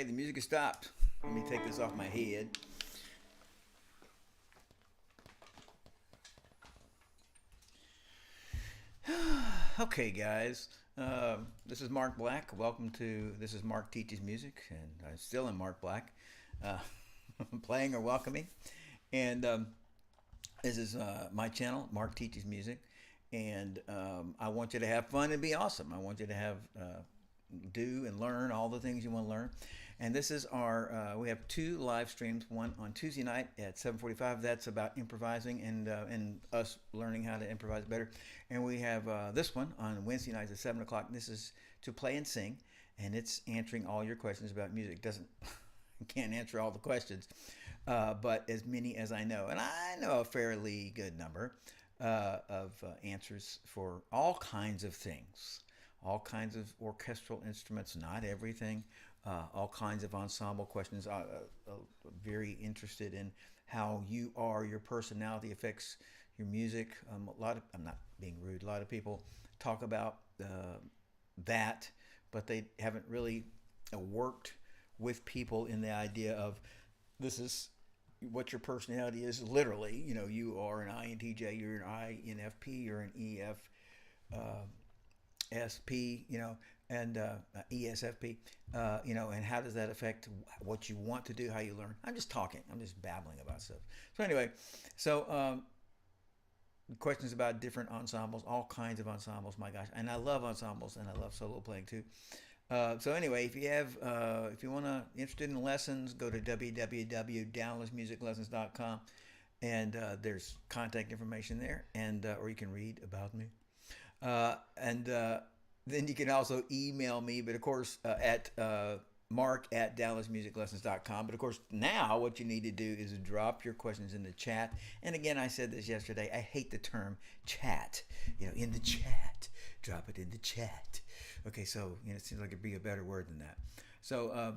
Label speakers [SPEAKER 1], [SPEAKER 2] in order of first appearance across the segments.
[SPEAKER 1] Okay, the music has stopped. Let me take this off my head. Okay, guys. This is Mark Black. Welcome to This is Mark Teaches Music, and I'm still in Mark Black, uh, playing or welcoming. And this is my channel, Mark Teaches Music, and I want you to have fun and be awesome. I want you to have do and learn all the things you want to learn. And this is our we have two live streams. One on Tuesday night at 7:45. That's about improvising and us learning how to improvise better. And we have this one on Wednesday nights at 7 o'clock. This is to play and sing, and it's answering all your questions about music. Doesn't can't answer all the questions, but as many as I know, and I know a fairly good number of answers for all kinds of things, all kinds of orchestral instruments, not everything, all kinds of ensemble questions. Very interested in how you are, your personality affects your music. I'm not being rude. A lot of people talk about that, but they haven't really worked with people in the idea of this is what your personality is literally. You know, you are an INTJ, you're an INFP, you're an EF. SP, and ESFP, and how does that affect what you want to do, how you learn? I'm just talking. I'm just babbling about stuff. So anyway, questions about different ensembles, all kinds of ensembles. My gosh, and I love ensembles, and I love solo playing too. So anyway, if you want to interested in lessons, go to www.dallasmusiclessons.com, and there's contact information there, and or you can read about me. And then you can also email me, but of course at mark@dallasmusiclessons.com. But of course now what you need to do is drop your questions in the chat. And again, I said this yesterday, I hate the term chat, in the chat. Drop it in the chat. Okay, so it seems like it'd be a better word than that. So I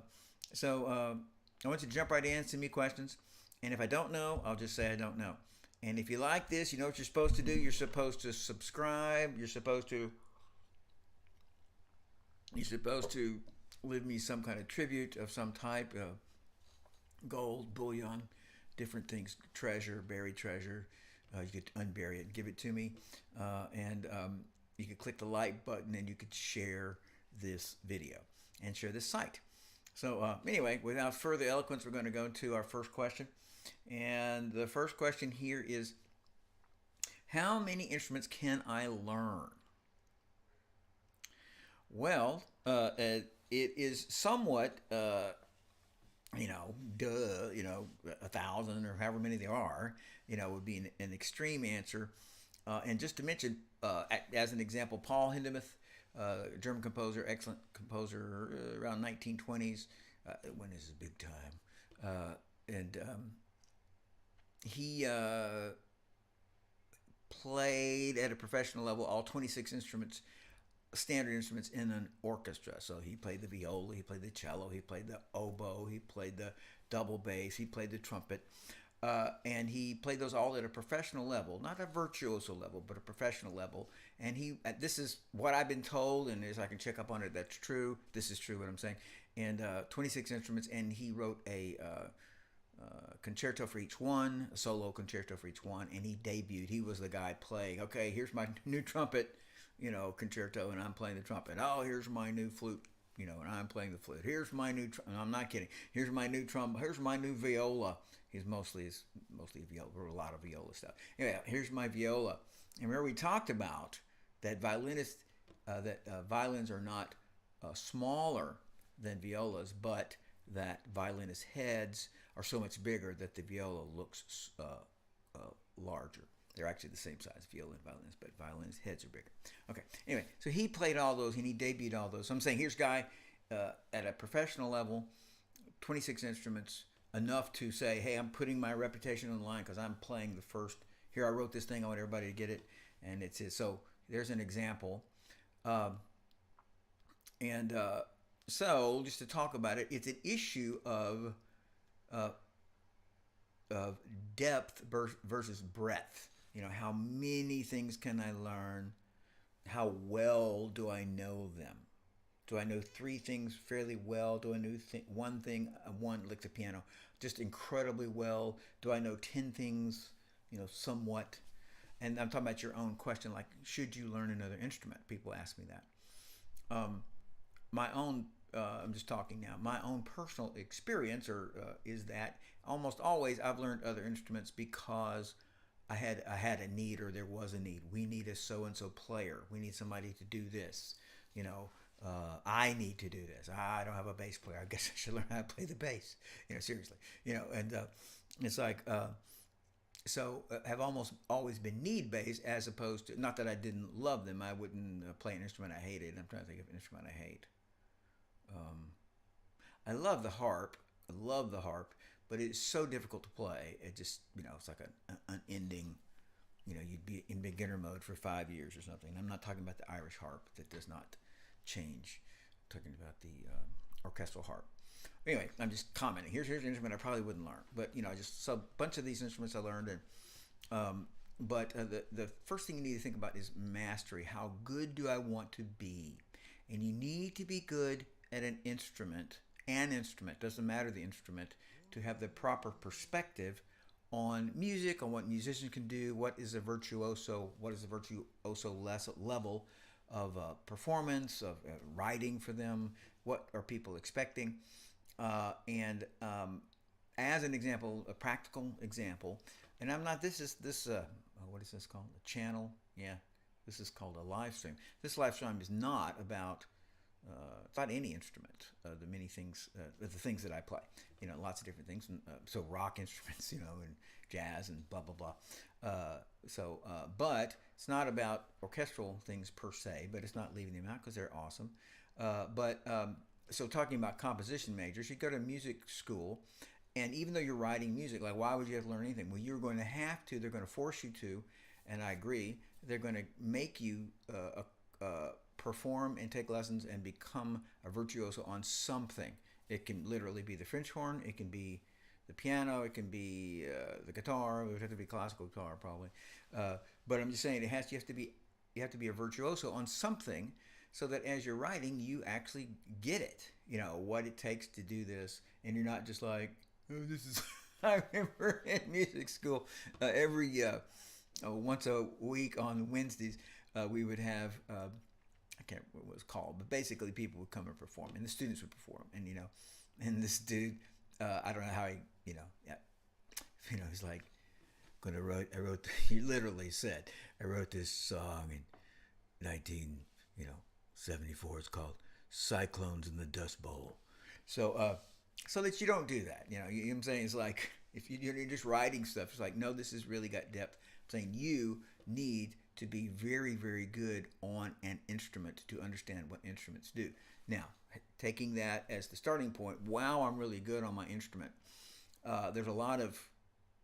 [SPEAKER 1] want you to jump right in, send me questions. And if I don't know, I'll just say I don't know. And if you like this, you know what you're supposed to do. You're supposed to subscribe. You're supposed to leave me some kind of tribute of some type, gold, bullion, different things, treasure, buried treasure. You could unbury it, give it to me, and you could click the like button, and you could share this video and share this site. So anyway, without further eloquence, we're going to go to our first question. And the first question here is, how many instruments can I learn? Well, it is somewhat, 1,000 or however many there are, would be an extreme answer. And just to mention, as an example, Paul Hindemith, German composer, excellent composer, around 1920s, when is his big time, and he played at a professional level all 26 instruments, standard instruments in an orchestra. So he played the viola, he played the cello, he played the oboe, he played the double bass, he played the trumpet, and he played those all at a professional level, not a virtuoso level, but a professional level. And this is what I've been told, and as I can check up on it, that's true. This is true what I'm saying. And 26 instruments, and he wrote a concerto for each one, a solo concerto for each one, and he debuted. He was the guy playing, okay, here's my new trumpet, concerto, and I'm playing the trumpet. Oh, here's my new flute, and I'm playing the flute. Here's my new, I'm not kidding. Here's my new here's my new viola. He's mostly viola, or a lot of viola stuff. Anyway, here's my viola. And remember we talked about that violins are not smaller than violas, but that violinist heads are so much bigger that the viola looks larger. They're actually the same size, viola and violins, but violins' heads are bigger. Okay, anyway, so he played all those, and he debuted all those. So I'm saying, here's a guy at a professional level, 26 instruments, enough to say, hey, I'm putting my reputation on the line because I'm playing the first. Here, I wrote this thing, I want everybody to get it, and it's his. So there's an example. So just to talk about it, it's an issue of depth versus breadth. How many things can I learn? How well do I know them? Do I know three things fairly well? Do I know one thing, one like the piano, just incredibly well? Do I know 10 things, somewhat? And I'm talking about your own question, like, should you learn another instrument? People ask me that. Um, my own, I'm just talking now, my own personal experience is that almost always I've learned other instruments because I had a need, or there was a need. We need a so and so player. We need somebody to do this. You know, I need to do this. I don't have a bass player. I guess I should learn how to play the bass. Seriously. And it's like have almost always been need based, as opposed to, not that I didn't love them. I wouldn't play an instrument I hated. I'm trying to think of an instrument I hate. Um, I love the harp. I love the harp, but it's so difficult to play. It just, it's like an unending, you'd be in beginner mode for 5 years or something. I'm not talking about the Irish harp that does not change. I'm talking about the orchestral harp. Anyway, I'm just commenting. Here's an instrument I probably wouldn't learn, but just a bunch of these instruments I learned, and the first thing you need to think about is mastery. How good do I want to be? And you need to be good at an instrument. An instrument, doesn't matter the instrument, to have the proper perspective on music, on what musicians can do, what is a virtuoso level of performance, of writing for them, what are people expecting. And as an example, a practical example, and I'm not, what is this called? A channel? Yeah, this is called a live stream. This live stream is not about it's not any instrument. The many things, the things that I play, lots of different things. And, so rock instruments, and jazz and blah blah blah. But it's not about orchestral things per se. But it's not leaving them out because they're awesome. So talking about composition majors, you go to music school, and even though you're writing music, like, why would you have to learn anything? Well, you're going to have to. They're going to force you to, and I agree. They're going to make you perform and take lessons and become a virtuoso on something. It can literally be the French horn. It can be the piano. It can be the guitar. It would have to be classical guitar probably. But I'm just saying you have to be a virtuoso on something, so that as you're writing, you actually get it. What it takes to do this, and you're not just like, oh, this is. I remember in music school, every once a week on Wednesdays, we would have. I can't remember what it was called, but basically people would come and perform, and the students would perform, and this dude, I don't know how he's like, he literally said, I wrote this song in 1974. It's called Cyclones in the Dust Bowl. So that you don't do that, you know what I'm saying? It's like, if you're just writing stuff, it's like, no, this has really got depth. I'm saying you need to be very, very good on an instrument to understand what instruments do. Now, taking that as the starting point, wow, I'm really good on my instrument. There's a lot of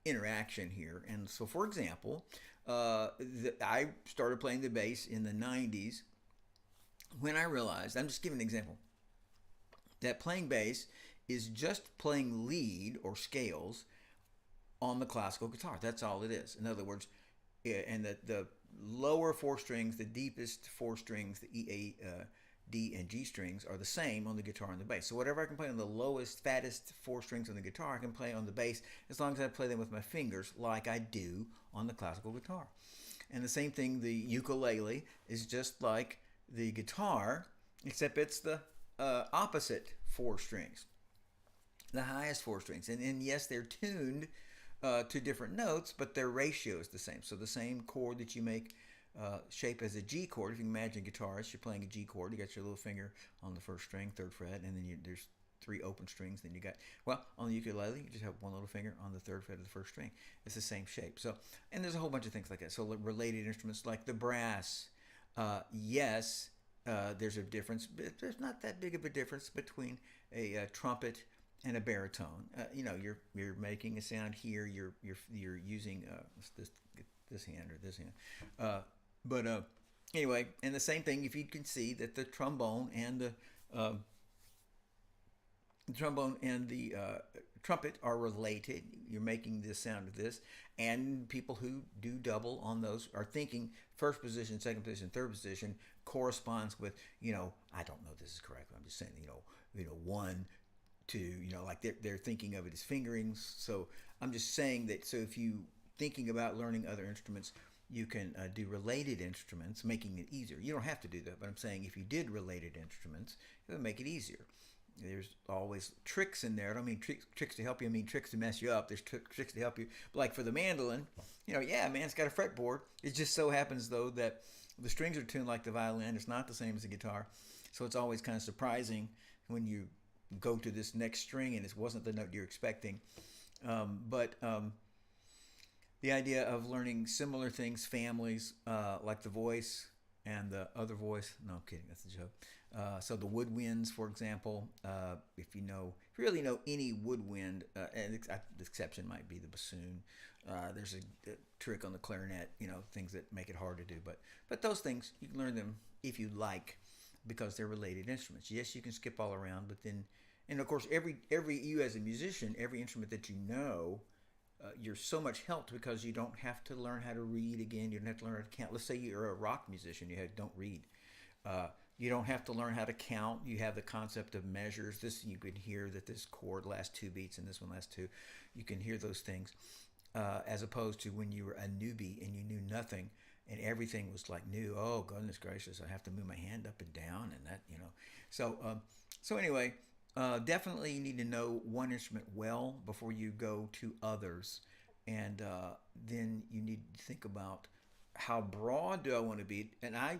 [SPEAKER 1] interaction here. And so, for example, I started playing the bass in the 90s when I realized, I'm just giving an example, that playing bass is just playing lead or scales on the classical guitar. That's all it is. In other words, and the lower four strings, the deepest four strings, the E, A, D, and G strings are the same on the guitar and the bass. So whatever I can play on the lowest, fattest four strings on the guitar, I can play on the bass as long as I play them with my fingers like I do on the classical guitar. And the same thing, the ukulele is just like the guitar, except it's the opposite four strings, the highest four strings. And yes, they're tuned to different notes, but their ratio is the same. So the same chord that you make shape as a G chord. If you can imagine a guitarist, you're playing a G chord. You got your little finger on the first string, third fret, and then there's three open strings. Then you got, well, on the ukulele, you just have one little finger on the third fret of the first string. It's the same shape. So, and there's a whole bunch of things like that. So related instruments like the brass, yes, there's a difference, but there's not that big of a difference between a trumpet and a baritone. You're making a sound here. You're using this hand or this hand. Anyway, and the same thing, if you can see that the trombone and the trumpet are related. You're making this sound of this, and people who do double on those are thinking first position, second position, third position corresponds with, I don't know if this is correct. I'm just saying, one, two, like they're thinking of it as fingerings. So I'm just saying that. So if you thinking about learning other instruments, you can do related instruments, making it easier. You don't have to do that, but I'm saying if you did related instruments, it would make it easier. There's always tricks in there. I don't mean tricks to help you. I mean tricks to mess you up. There's tricks to help you. But like for the mandolin, yeah, man, it's got a fretboard. It just so happens, though, that the strings are tuned like the violin. It's not the same as the guitar. So it's always kind of surprising when you go to this next string and it wasn't the note you're expecting. But the idea of learning similar things, families, like the voice and the other voice. No, I'm kidding. That's a joke. So the woodwinds, for example, if you really know any woodwind, and the exception might be the bassoon. There's a trick on the clarinet, things that make it hard to do. But those things, you can learn them if you like, because they're related instruments. Yes, you can skip all around, but then, and of course, you as a musician, every instrument that you know, you're so much helped because you don't have to learn how to read again. You don't have to learn how to count. Let's say you're a rock musician, don't read. You don't have to learn how to count. You have the concept of measures. You can hear that this chord lasts 2 beats and this one lasts 2. You can hear those things, as opposed to when you were a newbie and you knew nothing and everything was like new. Oh, goodness gracious, I have to move my hand up and down and that, So anyway, definitely you need to know one instrument well before you go to others. And then you need to think about how broad do I want to be? And I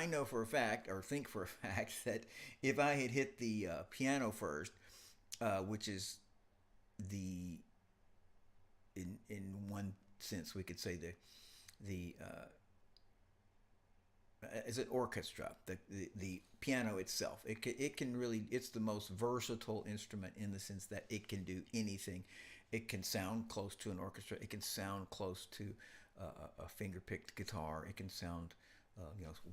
[SPEAKER 1] know for a fact, or think for a fact, that if I had hit the piano first, which is in one sense we could say the is an orchestra, the piano itself. It can really, it's the most versatile instrument in the sense that it can do anything. It can sound close to an orchestra. It can sound close to a finger-picked guitar. It can sound,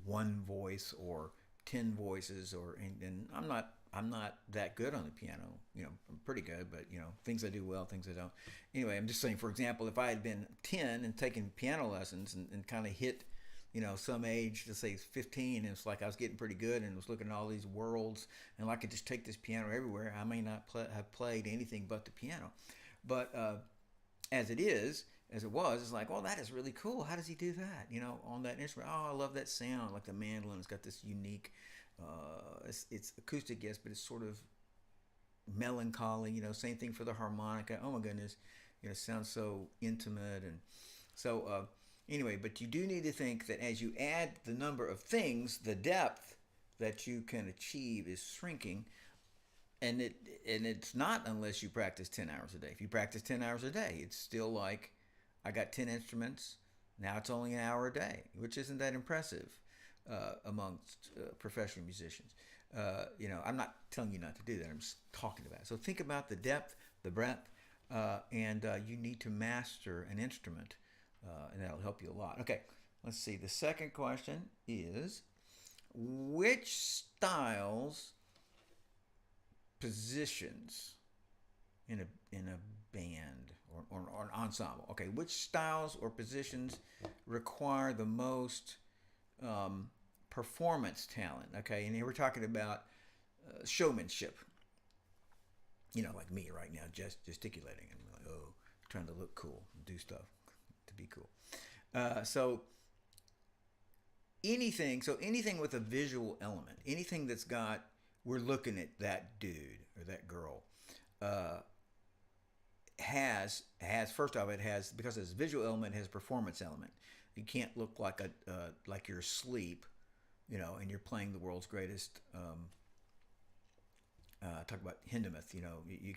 [SPEAKER 1] one voice or 10 voices. And I'm not that good on the piano. I'm pretty good, but things I do well, things I don't. Anyway, I'm just saying. For example, if I had been 10 and taken piano lessons and kind of hit, some age, let's say 15, and it's like I was getting pretty good and was looking at all these worlds, and I could just take this piano everywhere. I may not have played anything but the piano, but as it was, it's like, well, that is really cool. How does he do that? On that instrument. Oh, I love that sound. Like the mandolin, it's got this unique. It's acoustic, yes, but it's sort of melancholy. Same thing for the harmonica. Oh my goodness, it sounds so intimate, and so anyway. But you do need to think that as you add the number of things, the depth that you can achieve is shrinking. And it's not unless you practice 10 hours a day. If you practice 10 hours a day, it's still like, I got 10 instruments. Now it's only an hour a day, which isn't that impressive amongst professional musicians. I'm not telling you not to do that. I'm just talking about it. So think about the depth, the breadth, and you need to master an instrument, and that'll help you a lot. Okay, let's see. The second question is, which styles, positions in a band or an ensemble. Okay, which styles or positions require the most performance talent? Okay, and here we're talking about showmanship. Like me right now, just gesticulating and like, trying to look cool, and do stuff to be cool. So anything with a visual element, anything that's got, we're looking at that dude or that girl, has first off, it has, because it's a visual element, it has a performance element. You can't look like like you're asleep, and you're playing the world's greatest. Talk about Hindemith. You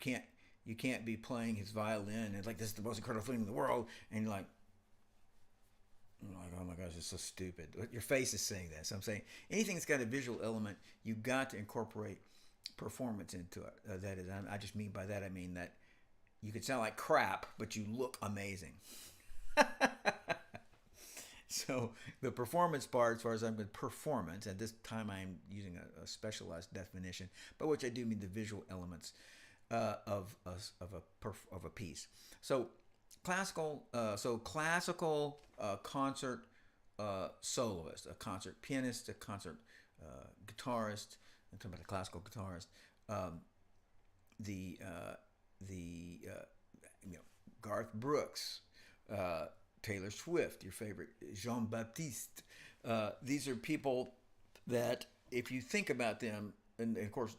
[SPEAKER 1] can't be playing his violin and like, this is the most incredible thing in the world, and you're like, oh my gosh, it's so stupid. Your face is saying that. So I'm saying anything that's got a visual element, you've got to incorporate performance into it. That is, I just mean by that, I mean that you could sound like crap, but you look amazing. So the performance part, as far as I'm with performance, at this time I'm using a specialized definition, by which I do mean the visual elements. of a piece. So classical concert soloist, a concert pianist, a concert guitarist. I'm talking about a classical guitarist. Um, the you know, Garth Brooks, uh, Taylor Swift, your favorite, Jean Baptiste. These are people that, if you think about them, and of course,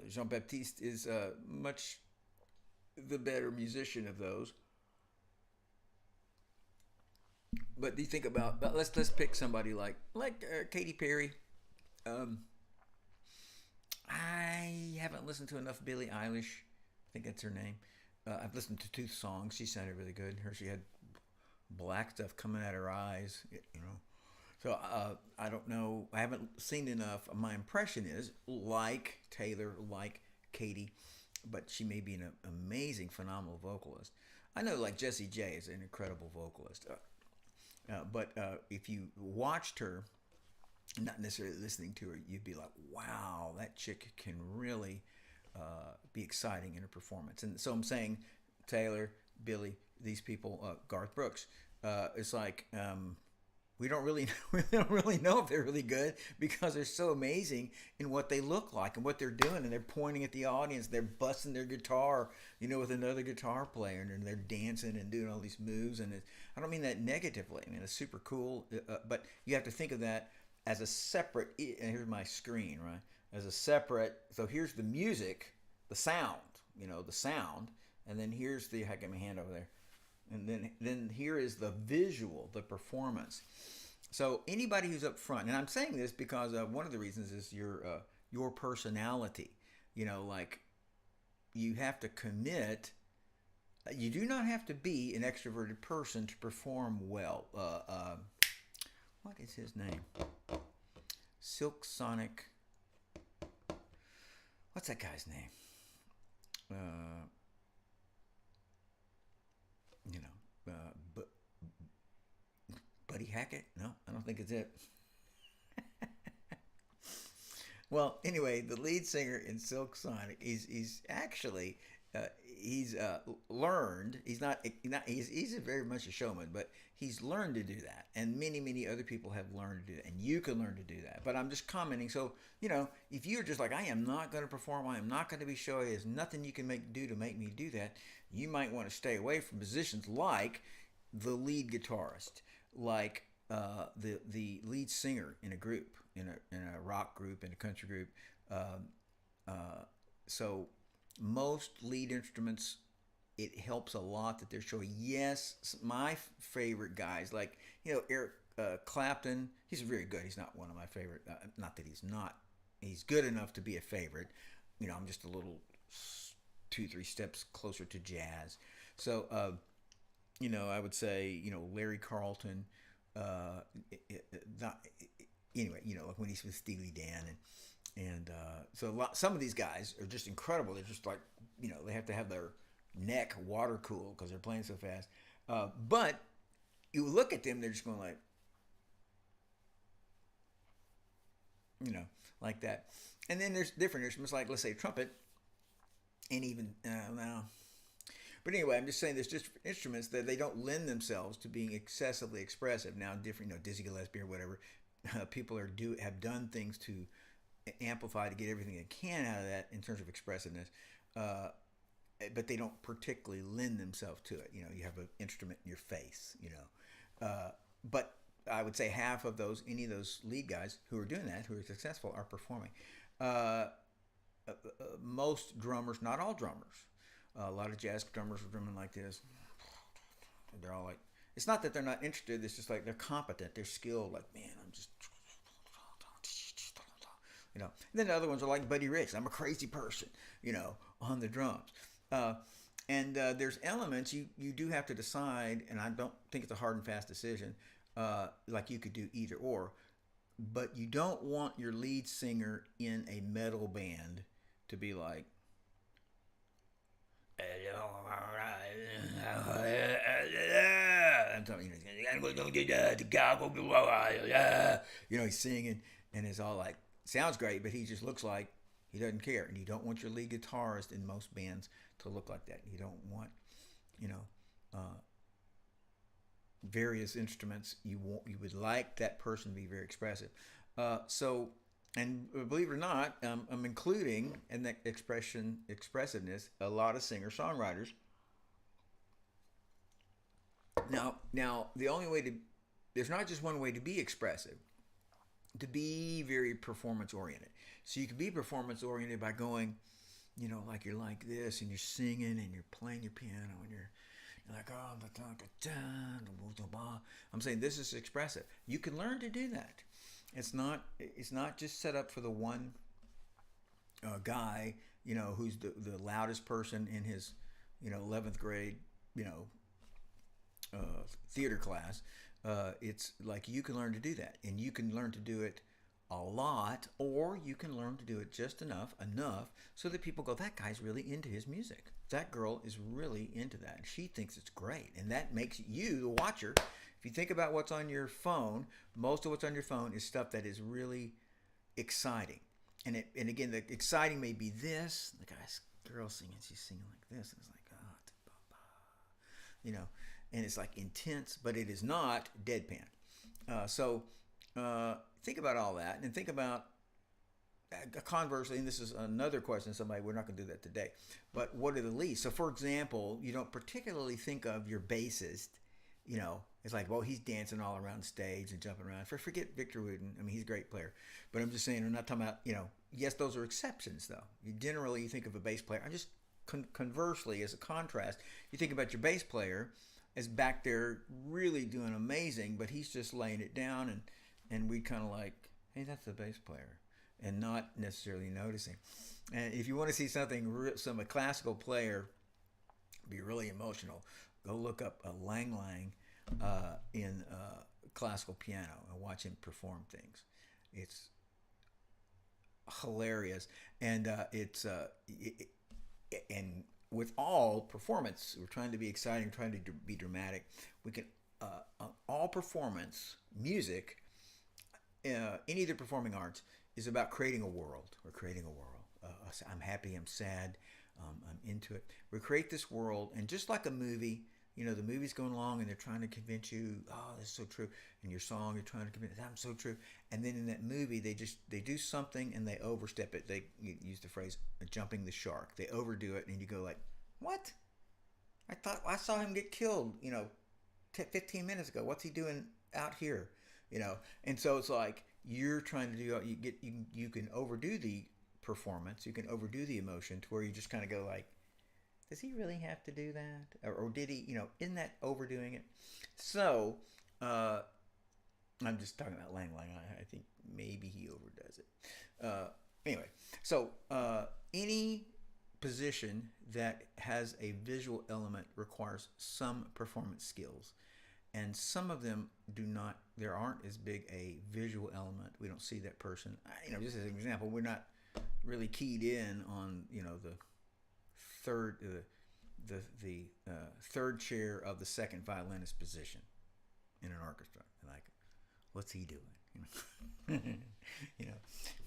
[SPEAKER 1] Jean Baptiste is much the better musician of those. But do you think about? But let's pick somebody like Katy Perry. Um, I haven't listened to enough Billie Eilish. I think that's her name. I've listened to two songs. She sounded really good. She had black stuff coming out her eyes. You know. So I don't know. I haven't seen enough. My impression is like Taylor, like Katie, but she may be an amazing, phenomenal vocalist. I know, like Jessie J is an incredible vocalist. But if you watched her, not necessarily listening to her, you'd be like, wow, that chick can really be exciting in her performance. And so I'm saying Taylor, Billy, these people, Garth Brooks, it's like we don't really we don't really know if they're really good because they're so amazing in what they look like and what they're doing, and they're pointing at the audience, they're busting their guitar, you know, with another guitar player, and they're dancing and doing all these moves. And I don't mean that negatively. I mean, it's super cool, but you have to think of that as a separate. And here's my screen, right? As a separate. So here's the music, the sound, you know, the sound, and then here's the. I got my hand over there. And then here is the visual, the performance. So anybody who's up front, and I'm saying this because one of the reasons is your personality. You know, like you have to commit. You do not have to be an extroverted person to perform well. What is his name? Silk Sonic. What's that guy's name? You know, but Buddy Hackett? No, I don't think it's it. Well, anyway, the lead singer in Silk Sonic, he's actually he's learned. He's very much a showman, but he's learned to do that, and many other people have learned to do that, and you can learn to do that. But I'm just commenting. So you know, if you're just like, I am not going to perform, I am not going to be showy, there's nothing you can do to make me do that, you might want to stay away from positions like the lead guitarist, like the lead singer in a group, in a rock group, in a country group. So most lead instruments, it helps a lot that they're showing. Yes, my favorite guys, like, you know, Eric Clapton, he's very good. He's not one of my favorite. Not that he's not. He's good enough to be a favorite. You know, I'm just a little 2-3 steps closer to jazz. So, you know, I would say, you know, Larry Carlton. Not anyway. You know, like when he's with Steely Dan and so some of these guys are just incredible. They're just like, you know, they have to have their neck water cooled because they're playing so fast. But you look at them, they're just going like, you know, like that. And then there's different instruments, like let's say trumpet, and even now. But anyway, I'm just saying there's just instruments that they don't lend themselves to being excessively expressive. Now, different, you know, Dizzy Gillespie or whatever, people have done things to amplify to get everything they can out of that in terms of expressiveness. But they don't particularly lend themselves to it. You know, you have an instrument in your face, you know. But I would say half of those, any of those lead guys who are doing that, who are successful, are performing. Most drummers, not all drummers, a lot of jazz drummers are drumming like this. They're all like, it's not that they're not interested, it's just like they're competent, they're skilled, like, man, I'm just, you know. And then the other ones are like Buddy Rich, I'm a crazy person, you know, on the drums. And there's elements you do have to decide, and I don't think it's a hard and fast decision, like you could do either or, but you don't want your lead singer in a metal band to be like, I'm telling you know, he's singing and it's all like, sounds great, but he just looks like He doesn't care, and you don't want your lead guitarist in most bands to look like that. You don't want, you know, various instruments. You would like that person to be very expressive. So, and believe it or not, I'm including in that expressiveness a lot of singer songwriters. Now, the only way to there's not just one way to be expressive. To be very performance oriented. So you can be performance oriented by going, like you're like this and you're singing and you're playing your piano and you're like, oh, I'm saying this is expressive. You can learn to do that. It's not just set up for the one guy, who's the loudest person in his, 11th grade, theater class. It's like you can learn to do that, and you can learn to do it a lot, or you can learn to do it just enough so that people go, that guy's really into his music. That girl is really into that. She thinks it's great, and that makes you, the watcher. If you think about what's on your phone, most of what's on your phone is stuff that is really exciting. And again, the exciting may be this. The girl singing, she's singing like this, and it's like, and it's like intense, but it is not deadpan. So think about all that, and think about conversely, and this is another question. We're not going to do that today, but what are the leads? So, for example, you don't particularly think of your bassist. It's like, well, he's dancing all around the stage and jumping around. Forget Victor Wooten. I mean, he's a great player, but I'm just saying, we're not talking about, yes, those are exceptions, though. You think of a bass player. I just conversely, as a contrast, you think about your bass player as back there really doing amazing, but he's just laying it down, and we kind of like, hey, that's the bass player, and not necessarily noticing. And if you want to see a classical player be really emotional, go look up a Lang Lang in classical piano and watch him perform things. It's hilarious, and and with all performance, we're trying to be exciting, trying to be dramatic. We can all performance music, any of the performing arts is about creating a world. We're creating a world. I'm happy. I'm sad. I'm into it. We create this world, and just like a movie, the movie's going along, and they're trying to convince you, oh, that's so true. And your song, you're trying to convince, I'm so true. And then in that movie, they do something and they overstep it. They use the phrase jumping the shark. They overdo it, and you go like, what? I saw him get killed, 15 minutes ago. What's he doing out here? And so it's like you're trying to do. You can overdo the performance. You can overdo the emotion to where you just kind of go like, does he really have to do that? Or did he, isn't that overdoing it? So, I'm just talking about Lang Lang. I think maybe he overdoes it. Anyway, so any position that has a visual element requires some performance skills. And some of them do not, there aren't as big a visual element. We don't see that person. Just as an example, we're not really keyed in on, the third third chair of the second violinist position in an orchestra. Like, what's he doing?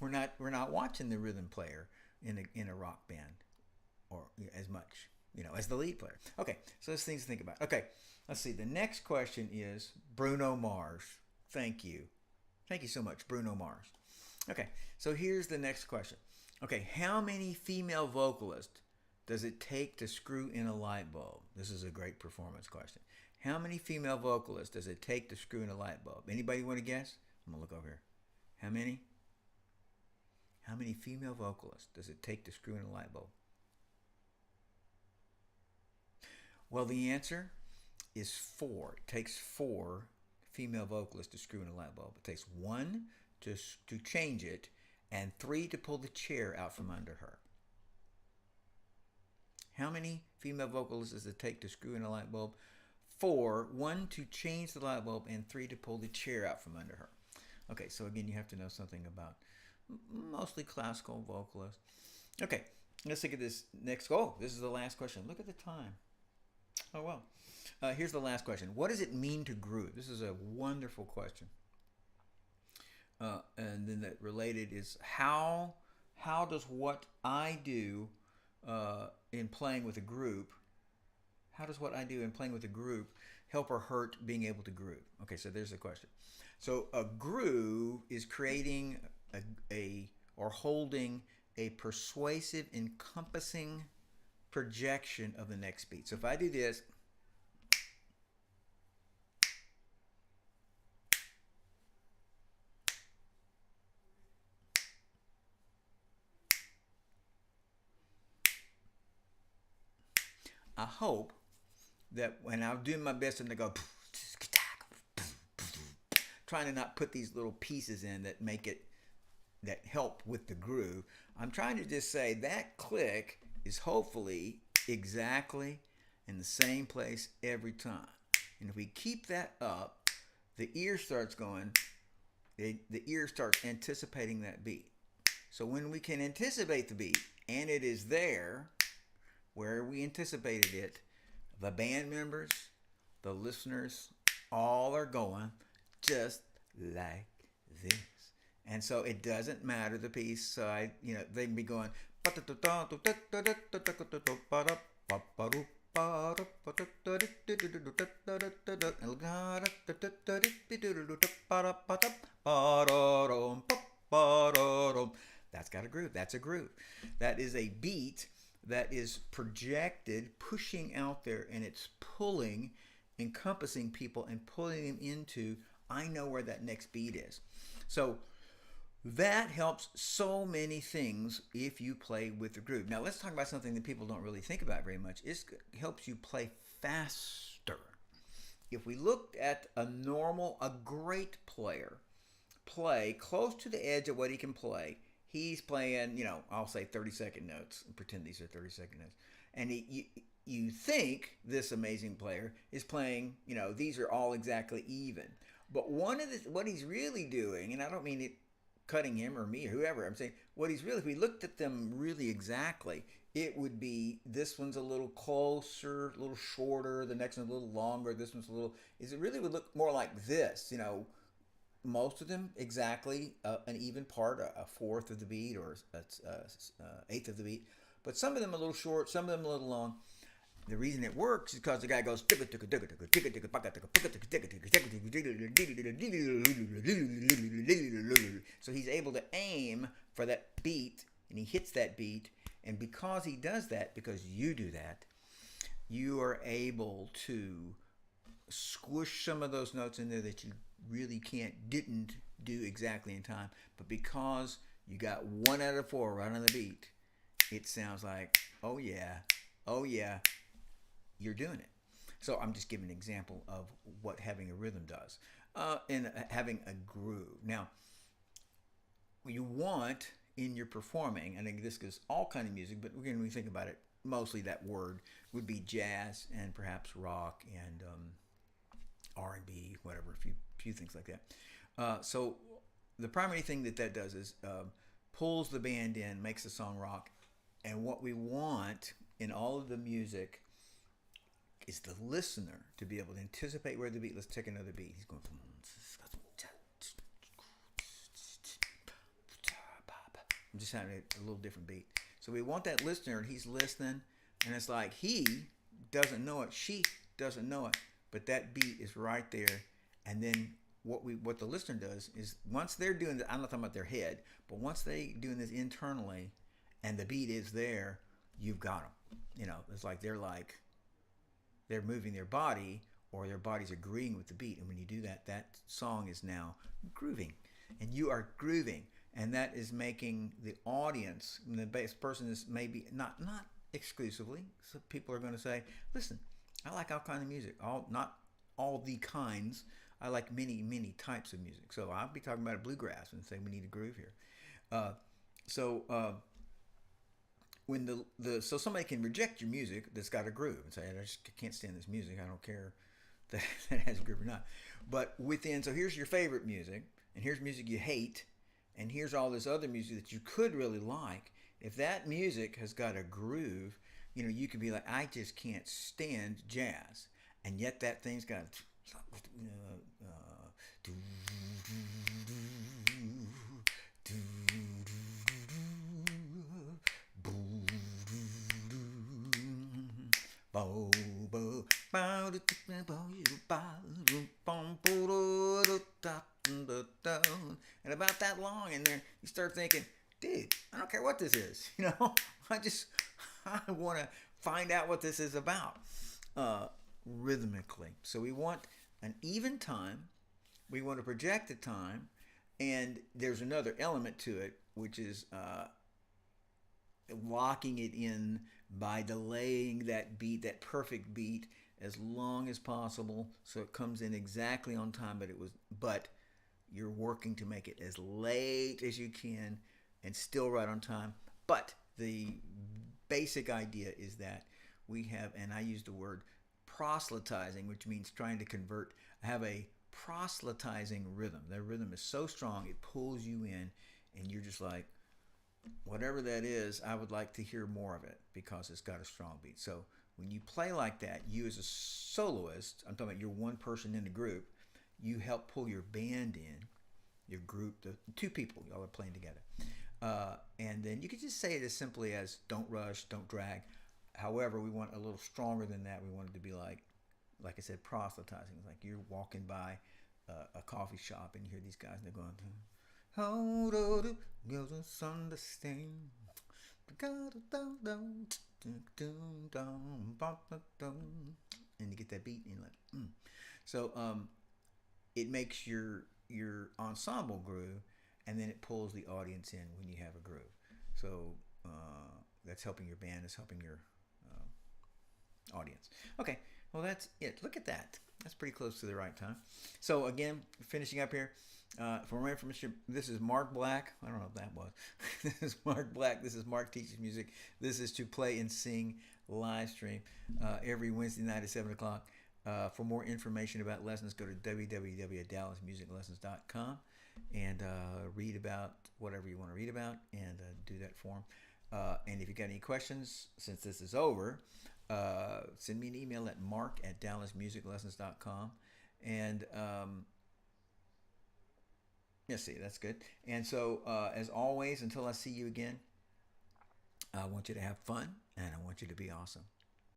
[SPEAKER 1] We're not watching the rhythm player in a rock band or as much, as the lead player. Okay, so there's things to think about. Okay, let's see. The next question is Bruno Mars. Thank you so much, Bruno Mars. Okay, so here's the next question. Okay, how many female vocalists does it take to screw in a light bulb? This is a great performance question. How many female vocalists does it take to screw in a light bulb? Anybody want to guess? I'm going to look over here. How many? How many female vocalists does it take to screw in a light bulb? Well, the answer is 4. It takes 4 female vocalists to screw in a light bulb. It takes 1 to change it, and 3 to pull the chair out from under her. How many female vocalists does it take to screw in a light bulb? 4, 1 to change the light bulb, and 3 to pull the chair out from under her. Okay, so again, you have to know something about mostly classical vocalists. Okay, let's look at this next. Oh, this is the last question. Look at the time. Oh, well. Here's the last question. What does it mean to groove? This is a wonderful question. And then that related is how how does what I do in playing with a group, how does what I do in playing with a group help or hurt being able to groove? Okay, so there's the question. So a groove is creating a or holding a persuasive, encompassing projection of the next beat. So if I do this, I hope that when I'm doing my best and they go, trying to not put these little pieces in that make it, that help with the groove. I'm trying to just say that click is hopefully exactly in the same place every time. And if we keep that up, the ear starts going, the ear starts anticipating that beat. So when we can anticipate the beat and it is there where we anticipated it, the band members, the listeners, all are going just like this. And so it doesn't matter the piece. So they can be going. That's got a groove. That's a groove. That is a beat that is projected, pushing out there, and it's pulling, encompassing people and pulling them into, I know where that next beat is. So that helps so many things if you play with the groove. Now let's talk about something that people don't really think about very much. It helps you play faster. If we looked at a great player, play close to the edge of what he can play, he's playing, I'll say 30-second notes and pretend these are 30-second notes. And you think this amazing player is playing, these are all exactly even. But what he's really doing, and I don't mean it cutting him or me or whoever, I'm saying what he's really, if we looked at them really exactly, it would be this one's a little closer, a little shorter, the next one's a little longer, this one's a little, it really would look more like this, most of them exactly an even part, a fourth of the beat or eighth of the beat. But some of them a little short, some of them a little long. The reason it works is because the guy goes. So he's able to aim for that beat, and he hits that beat. And because he does that, because you do that, you are able to squish some of those notes in there that you really didn't do exactly in time. But because you got 1 out of 4 right on the beat, it sounds like, oh yeah, you're doing it. So I'm just giving an example of what having a rhythm does, and having a groove. Now, you want in your performing, and this goes all kind of music, but when we think about it, mostly that word would be jazz and perhaps rock and R&B, whatever, a few things like that. So the primary thing that does is pulls the band in, makes the song rock, and what we want in all of the music is the listener to be able to anticipate where the beat. Let's take another beat. He's going. I'm just having a little different beat. So we want that listener. He's listening, and it's like he doesn't know it, she doesn't know it, but that beat is right there. And then what the listener does is once they're doing I'm not talking about their head, but once they doing this internally, and the beat is there, you've got them. It's like they're moving their body, or their body's agreeing with the beat. And when you do that, that song is now grooving, and you are grooving, and that is making the audience, and the bass person is maybe not exclusively. So people are going to say, "Listen, I like all kinds of music. Not all the kinds. I like many types of music." So I'll be talking about a bluegrass and say we need a groove here. When so somebody can reject your music that's got a groove and say, I just can't stand this music, I don't care that it has a groove or not. But so here's your favorite music, and here's music you hate, and here's all this other music that you could really like. If that music has got a groove, you could be like, I just can't stand jazz, and yet that thing's got And about that long in there, you start thinking, dude, I don't care what this is. I just I want to find out what this is about rhythmically. So we want an even time. We want to project the time, and there's another element to it, which is locking it in by delaying that beat, that perfect beat, as long as possible, so it comes in exactly on time. But you're working to make it as late as you can and still right on time. But the basic idea is that we have, and I use the word proselytizing, which means trying to convert. I have a proselytizing rhythm. That rhythm is so strong it pulls you in, and you're just like, whatever that is, I would like to hear more of it because it's got a strong beat. So when you play like that, you as a soloist, I'm talking about you're one person in the group, you help pull your band in, your group, the two people, y'all are playing together. And then you could just say it as simply as don't rush, don't drag. However, we want a little stronger than that. We want it to be like I said, proselytizing. It's like you're walking by a coffee shop and you hear these guys and they're going, hold on, goes understand. And you get that beat and you're like, So it makes your ensemble groove, and then it pulls the audience in when you have a groove. So that's helping your band, is helping your audience. Okay, well that's it. Look at that. That's pretty close to the right time. So again, finishing up here. For more information, this is Mark Black. I don't know if that was. This is Mark Black. This is Mark Teaches Music. This is to play and sing live stream every Wednesday night at 7 o'clock. For more information about lessons, go to www.dallasmusiclessons.com and read about whatever you want to read about and do that for them. And if you got any questions, since this is over, send me an email at mark@dallasmusiclessons.com. And yeah, see, that's good. And so, as always, until I see you again, I want you to have fun and I want you to be awesome.